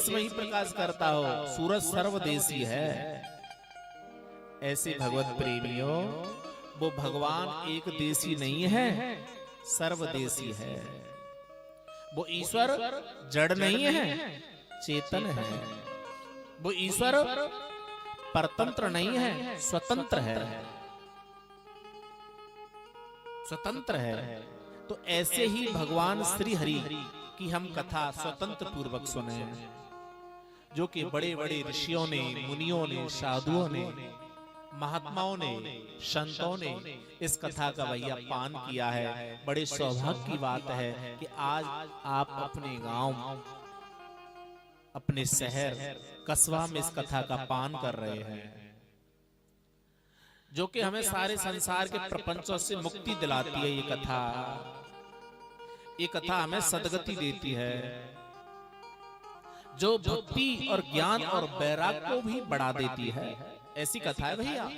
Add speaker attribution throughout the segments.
Speaker 1: देश में ही प्रकाश करता हो, सूरज सर्वदेशी है। ऐसे भगवत प्रेमियों, वो भगवान एक देशी नहीं है, सर्वदेशी है। वो ईश्वर जड़ नहीं है, चेतन है। वो ईश्वर परतंत्र नहीं है, स्वतंत्र है, स्वतंत्र है। तो ऐसे ही भगवान श्री हरि की हम कथा स्वतंत्र पूर्वक सुने, जो कि बड़े बड़े ऋषियों ने, मुनियों ने, साधुओं ने, महात्माओं ने, संतों ने इस कथा का भैया पान किया है। बड़े सौभाग्य की बात है कि आज आप अपने गांव, अपने शहर, कस्बा में इस कथा का पान कर रहे हैं, जो कि हमें सारे संसार के प्रपंचों से मुक्ति दिलाती है। ये कथा हमें सद्गति देती है, जो भक्ति और ज्ञान और वैराग्य को भी बढ़ा देती है। ऐसी कथा है भैया,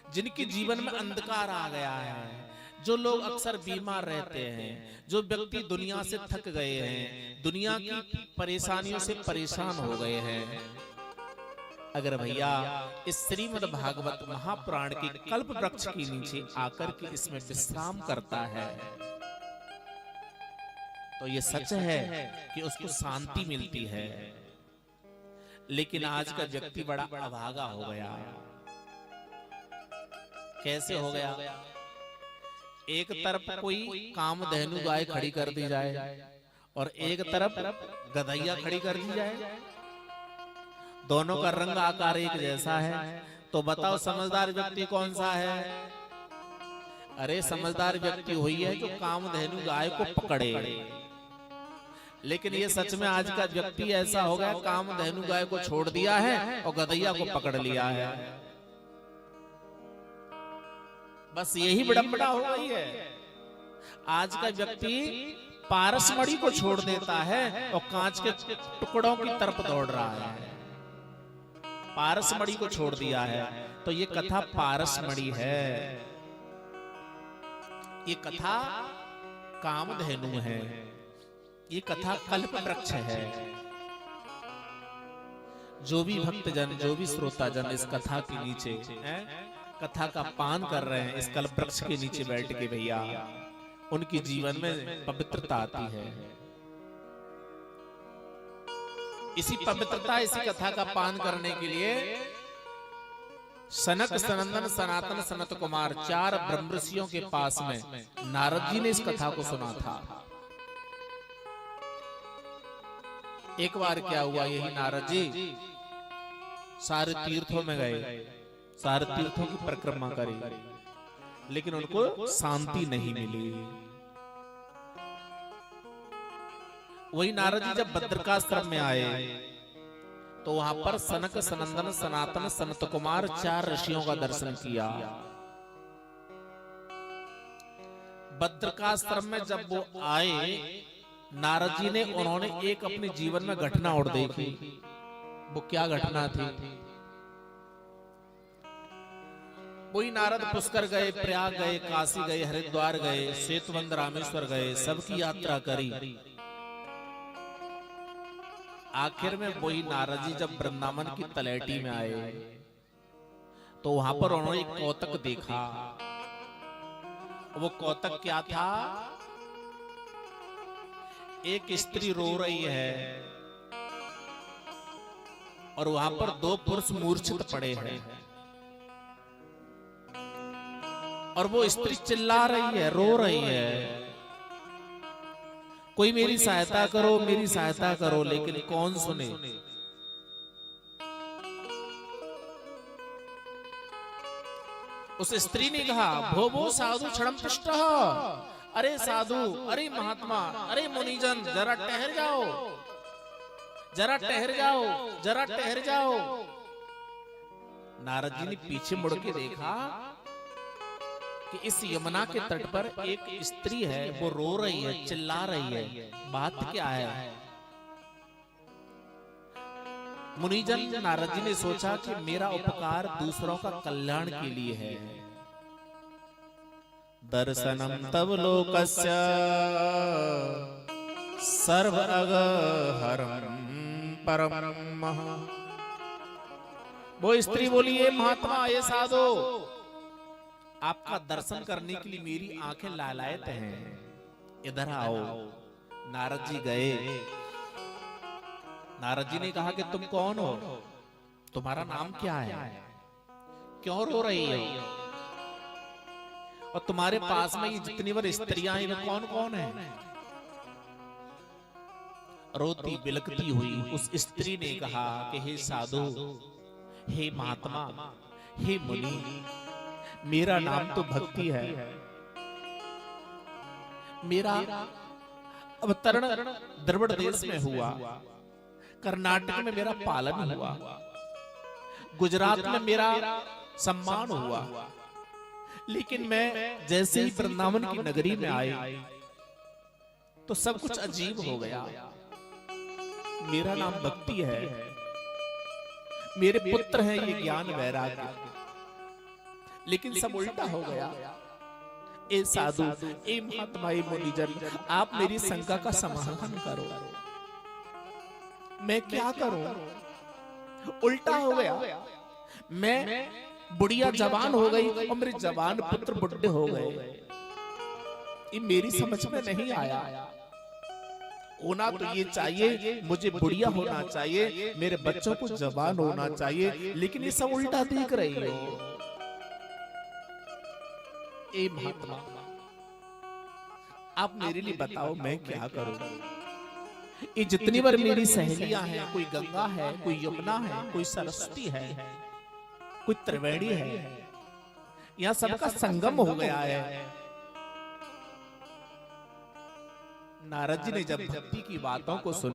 Speaker 1: जिनके जीवन में अंधकार आ गया है, जो लोग अक्सर बीमार रहते हैं, जो व्यक्ति दुनिया से थक गए हैं, दुनिया की परेशानियों से परेशान हो गए हैं, अगर भैया इस श्रीमद् भागवत महापुराण के कल्प वृक्ष के नीचे आकर के इसमें विश्राम करता है, तो ये सच है कि उसको शांति मिलती है। लेकिन आज का व्यक्ति बड़ा अभागा हो गया। कैसे हो गया? एक तरफ कोई कामधेनु गाय खड़ी कर दी जाए और एक तरफ गधैया खड़ी कर दी जाए, दोनों का रंग आकार एक जैसा है, तो बताओ समझदार व्यक्ति कौन सा है? अरे समझदार व्यक्ति वही है जो कामधेनु गाय को पकड़े। लेकिन ये सच में आज का व्यक्ति ऐसा हो गया, कामधेनु गाय को छोड़ दिया है और गधैया को पकड़ लिया है। बस यही विडंबना हो गई है। आज का व्यक्ति पारसमणि को छोड़ देता है और कांच के टुकड़ों की तरफ दौड़ रहा है। पारसमणि को छोड़ दिया है। तो ये कथा पारसमणि है, ये कथा कामधेनु है, ये कथा कल्प वृक्ष है। जो भी भक्तजन, जो भी श्रोताजन इस कथा के नीचे कथा का पान कर रहे हैं, इस कल्प वृक्ष के नीचे बैठ के भैया, उनके जीवन में पवित्रता आती है। इसी पवित्रता, इसी कथा का पान करने के लिए सनक, सनंदन, सनातन, सनत कुमार 4 ब्रह्म ऋषियों के पास में नारद जी ने इस कथा को सुना था। एक बार क्या हुआ, यही नारद जी सारे तीर्थों में गए, सारे तीर्थों की परिक्रमा करी, लेकिन उनको शांति नहीं मिली। वही नारद जी जब बद्रिकाश्रम में आए तो वहां पर सनक, सनंदन, सनातन, सनत कुमार 4 ऋषियों का दर्शन किया। बद्रिकाश्रम में जब वो आए, नारद जी ने, उन्होंने एक अपने जीवन में घटना और देखी। वो क्या घटना थी? वही नारद पुष्कर गए, प्रयाग गए, काशी गए, हरिद्वार गए, सेतुबंध, रामेश्वर गए, सबकी यात्रा करी। आखिर में वही नारद जी जब वृंदावन की तलहटी में आए तो वहां पर उन्होंने एक कौतक देखा। वो कौतक क्या था? एक स्त्री रो रही है और वहां पर 2 पुरुष मूर्छित पड़े हैं और वो स्त्री चिल्ला रही है, रो रही है, कोई मेरी सहायता करो, मेरी सहायता करो। लेकिन कौन सुने? उस स्त्री ने कहा, भो भो साधु क्षणम तिष्ठः। अरे साधु, अरे महात्मा, अरे मुनिजन, जरा ठहर जाओ, जरा ठहर जाओ, जरा ठहर जाओ। नारद जी ने पीछे मुड़ के देखा कि इस यमुना के तट पर एक स्त्री है, वो रो रही है, चिल्ला रही है। बात क्या है? मुनिजन नारद जी ने सोचा कि मेरा उपकार दूसरों का कल्याण के लिए है। दर्शनम तव लोकस्य सर्व अगहरम परम महा। वो स्त्री बोली, ये महात्मा, ये साधु, आपका दर्शन करने के लिए मेरी आंखें लालायत हैं, इधर आओ। नारद जी गए। नारद जी ने कहा कि तुम कौन हो, तुम्हारा नाम क्या है, क्यों रो रही हो, और तुम्हारे पास में ये जितनी बार स्त्रियां हैं वो कौन कौन है। रोती बिलकती हुई उस स्त्री ने कहा कि हे साधु, हे महात्मा, हे मुनि, मेरा नाम तो भक्ति है। मेरा अवतरण द्रविड़ देश में हुआ, कर्नाटक में मेरा पालन हुआ, गुजरात में मेरा सम्मान हुआ, लेकिन मैं जैसे ही वृंदावन की नगरी में आई तो सब कुछ अजीब हो गया। मेरा नाम भक्ति है, मेरे पुत्र हैं ये ज्ञान वैराग्य, लेकिन सब उल्टा हो गया। ए साधु, ए महात्मा, ए मुनिजन, आप मेरी शंका का समाधान करो। मैं क्या करूं, उल्टा हो गया। मैं बुढ़िया जवान हो गई और मेरे जवान पुत्र बुढ़े हो गए। ये मेरी समझ में नहीं आया। होना तो ये चाहिए, मुझे बुढ़िया होना चाहिए, मेरे बच्चों को जवान होना चाहिए, लेकिन ये सब उल्टा देख रही हो। ए महात्मा, आप मेरे लिए बताओ मैं क्या करूं। ये जितनी बार मेरी सहेलियां हैं, कोई गंगा है, कोई यमुना है, कोई सरस्वती है, कोई त्रिवेणी है, यहां सबका संगम हो गया है। नारद जी ने जब भक्ति की बातों को सुना,